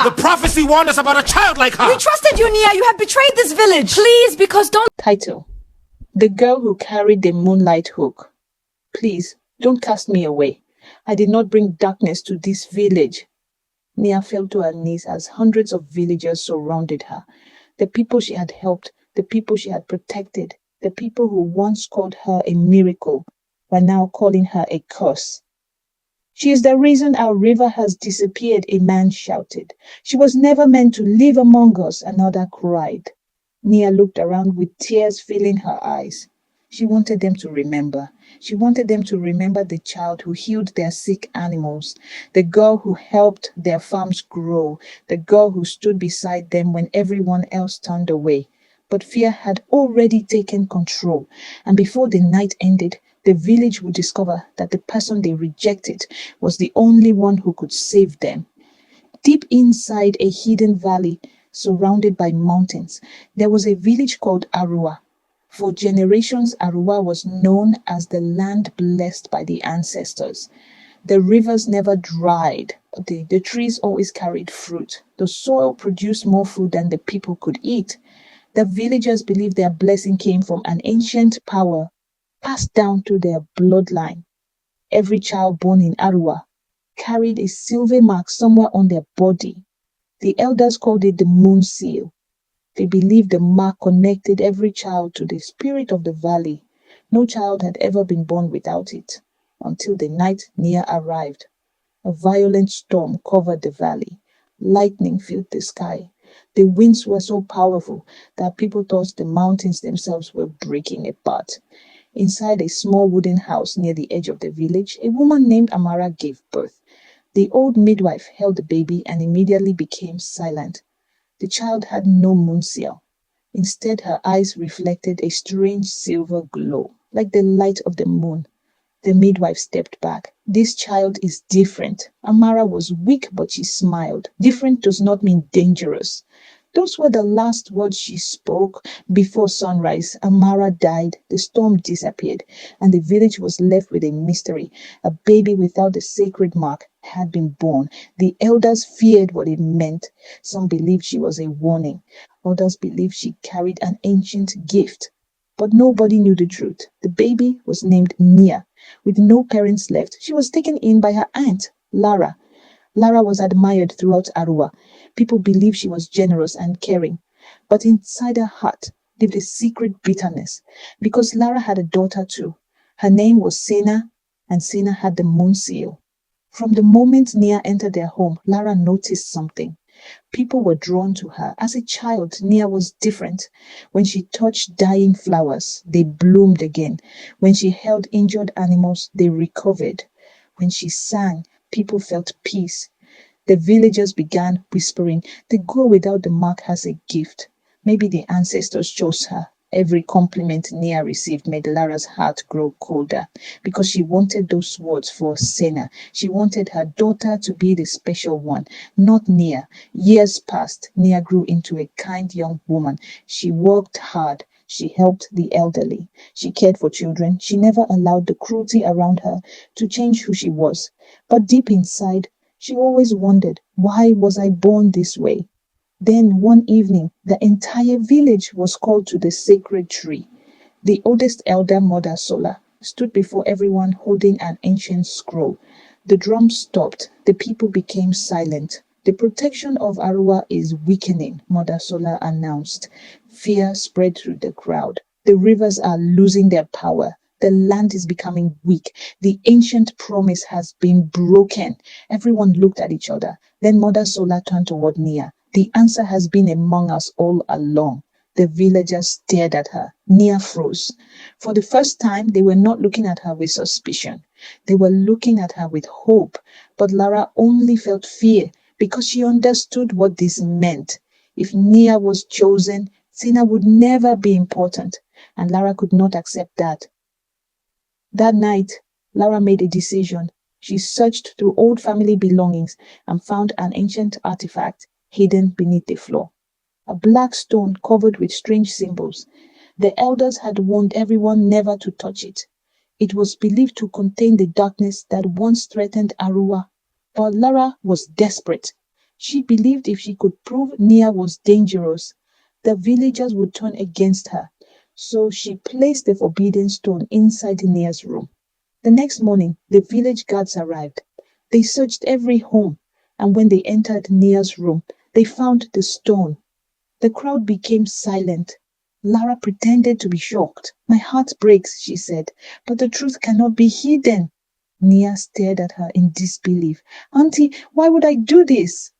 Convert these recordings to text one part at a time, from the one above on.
The prophecy warned us about a child like her. We trusted you, Nia. You have betrayed this village. Please, because don't... Title: The Girl Who Carried the Moonlight Hook. Please, don't cast me away. I did not bring darkness to this village. Nia fell to her knees as hundreds of villagers surrounded her. The people she had helped, the people she had protected, the people who once called her a miracle, were now calling her a curse. She is the reason our river has disappeared, a man shouted. She was never meant to live among us, another cried. Nia looked around with tears filling her eyes. She wanted them to remember. She wanted them to remember the child who healed their sick animals, the girl who helped their farms grow, the girl who stood beside them when everyone else turned away. But fear had already taken control, and before the night ended, the village would discover that the person they rejected was the only one who could save them. Deep inside a hidden valley, surrounded by mountains, there was a village called Aruwa. For generations, Aruwa was known as the land blessed by the ancestors. The rivers never dried. The trees always carried fruit. The soil produced more food than the people could eat. The villagers believed their blessing came from an ancient power passed down through their bloodline. Every child born in Aruwa carried a silver mark somewhere on their body. The elders called it the moon seal. They believed the mark connected every child to the spirit of the valley. No child had ever been born without it, until the night Nia arrived. A violent storm covered the valley. Lightning filled the sky. The winds were so powerful that people thought the mountains themselves were breaking apart. Inside a small wooden house near the edge of the village, a woman named Amara gave birth. The old midwife held the baby and immediately became silent. The child had no moon seal. Instead, her eyes reflected a strange silver glow, like the light of the moon. The midwife stepped back. This child is different. Amara was weak, but she smiled. Different does not mean dangerous. Those were the last words she spoke before sunrise. Amara died, the storm disappeared, and the village was left with a mystery. A baby without the sacred mark had been born. The elders feared what it meant. Some believed she was a warning. Others believed she carried an ancient gift. But nobody knew the truth. The baby was named Nia. With no parents left, she was taken in by her aunt, Lara. Lara was admired throughout Aruwa. People believed she was generous and caring. But inside her heart lived a secret bitterness, because Lara had a daughter too. Her name was Sena, and Sena had the moon seal. From the moment Nia entered their home, Lara noticed something. People were drawn to her. As a child, Nia was different. When she touched dying flowers, they bloomed again. When she held injured animals, they recovered. When she sang, people felt peace. The villagers began whispering, the girl without the mark has a gift. Maybe the ancestors chose her. Every compliment Nia received made Lara's heart grow colder, because she wanted those words for Sena. She wanted her daughter to be the special one, not Nia. Years passed. Nia grew into a kind young woman. She worked hard. She helped the elderly. She cared for children. She never allowed the cruelty around her to change who she was. But deep inside, she always wondered, why was I born this way? Then one evening, the entire village was called to the sacred tree. The oldest elder, Mother Sola, stood before everyone holding an ancient scroll. The drums stopped. The people became silent. The protection of Aruwa is weakening, Mother Sola announced. Fear spread through the crowd. The rivers are losing their power. The land is becoming weak. The ancient promise has been broken. Everyone looked at each other. Then Mother Sola turned toward Nia. The answer has been among us all along. The villagers stared at her. Nia froze. For the first time, they were not looking at her with suspicion. They were looking at her with hope. But Lara only felt fear because she understood what this meant. If Nia was chosen, Sina would never be important, and Lara could not accept that. That night, Lara made a decision. She searched through old family belongings and found an ancient artifact hidden beneath the floor. A black stone covered with strange symbols. The elders had warned everyone never to touch it. It was believed to contain the darkness that once threatened Aruwa. But Lara was desperate. She believed if she could prove Nia was dangerous, the villagers would turn against her. So she placed the forbidden stone inside Nia's room. The next morning, the village guards arrived. They searched every home, and when they entered Nia's room, they found the stone. The crowd became silent. Lara pretended to be shocked. "My heart breaks," she said, "but the truth cannot be hidden." Nia stared at her in disbelief. "Auntie, why would I do this?"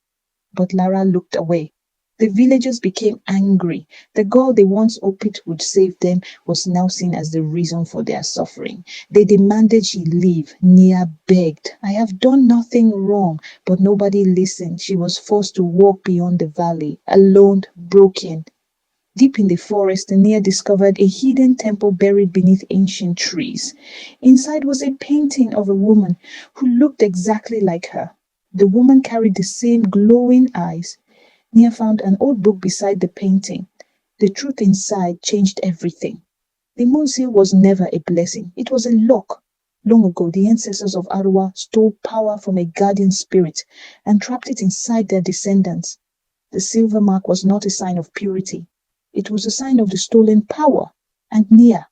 But Lara looked away. The villagers became angry. The girl they once hoped would save them was now seen as the reason for their suffering. They demanded she leave. Nia begged. "I have done nothing wrong." But nobody listened. She was forced to walk beyond the valley, alone, broken. Deep in the forest, Nia discovered a hidden temple buried beneath ancient trees. Inside was a painting of a woman who looked exactly like her. The woman carried the same glowing eyes. Nia found an old book beside the painting. The truth inside changed everything. The moon seal was never a blessing. It was a lock. Long ago, the ancestors of Aruwa stole power from a guardian spirit and trapped it inside their descendants. The silver mark was not a sign of purity. It was a sign of the stolen power. And Nia,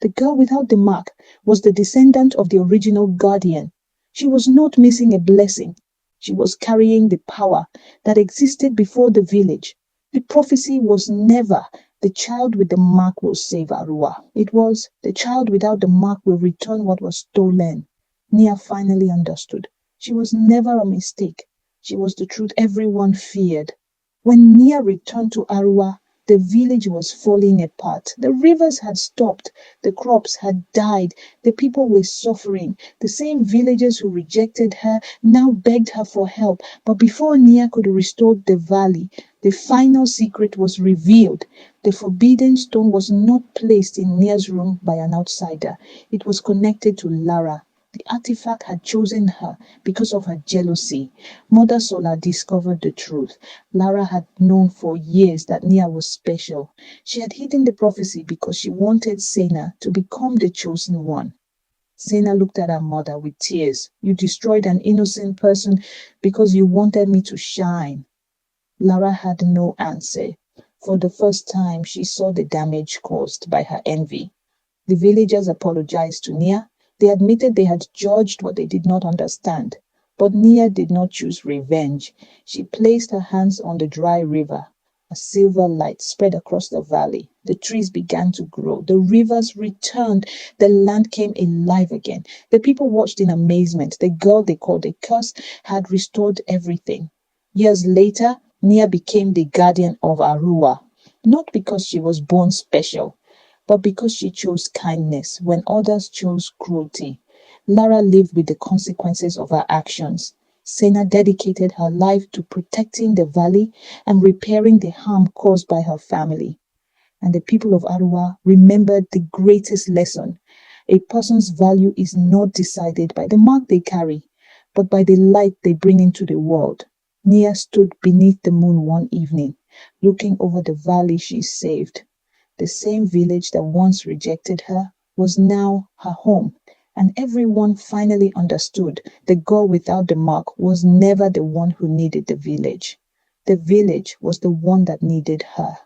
the girl without the mark, was the descendant of the original guardian. She was not missing a blessing. She was carrying the power that existed before the village. The prophecy was never the child with the mark will save Aruwa. It was the child without the mark will return what was stolen. Nia finally understood. She was never a mistake. She was the truth everyone feared. When Nia returned to Aruwa, the village was falling apart. The rivers had stopped. The crops had died. The people were suffering. The same villagers who rejected her now begged her for help. But before Nia could restore the valley, the final secret was revealed. The forbidden stone was not placed in Nia's room by an outsider. It was connected to Lara. The artifact had chosen her because of her jealousy. Mother Sola discovered the truth. Lara had known for years that Nia was special. She had hidden the prophecy because she wanted Sena to become the chosen one. Sena looked at her mother with tears. "You destroyed an innocent person because you wanted me to shine." Lara had no answer. For the first time, she saw the damage caused by her envy. The villagers apologized to Nia. They admitted they had judged what they did not understand. But Nia did not choose revenge. She placed her hands on the dry river. A silver light spread across the valley. The trees began to grow. The rivers returned. The land came alive again. The people watched in amazement. The girl they called a curse had restored everything. Years later, Nia became the guardian of Aruwa. Not because she was born special, but because she chose kindness when others chose cruelty. Lara lived with the consequences of her actions. Sena dedicated her life to protecting the valley and repairing the harm caused by her family. And the people of Aruwa remembered the greatest lesson. A person's value is not decided by the mark they carry, but by the light they bring into the world. Nia stood beneath the moon one evening, looking over the valley she saved. The same village that once rejected her was now her home, and everyone finally understood the girl without the mark was never the one who needed the village. The village was the one that needed her.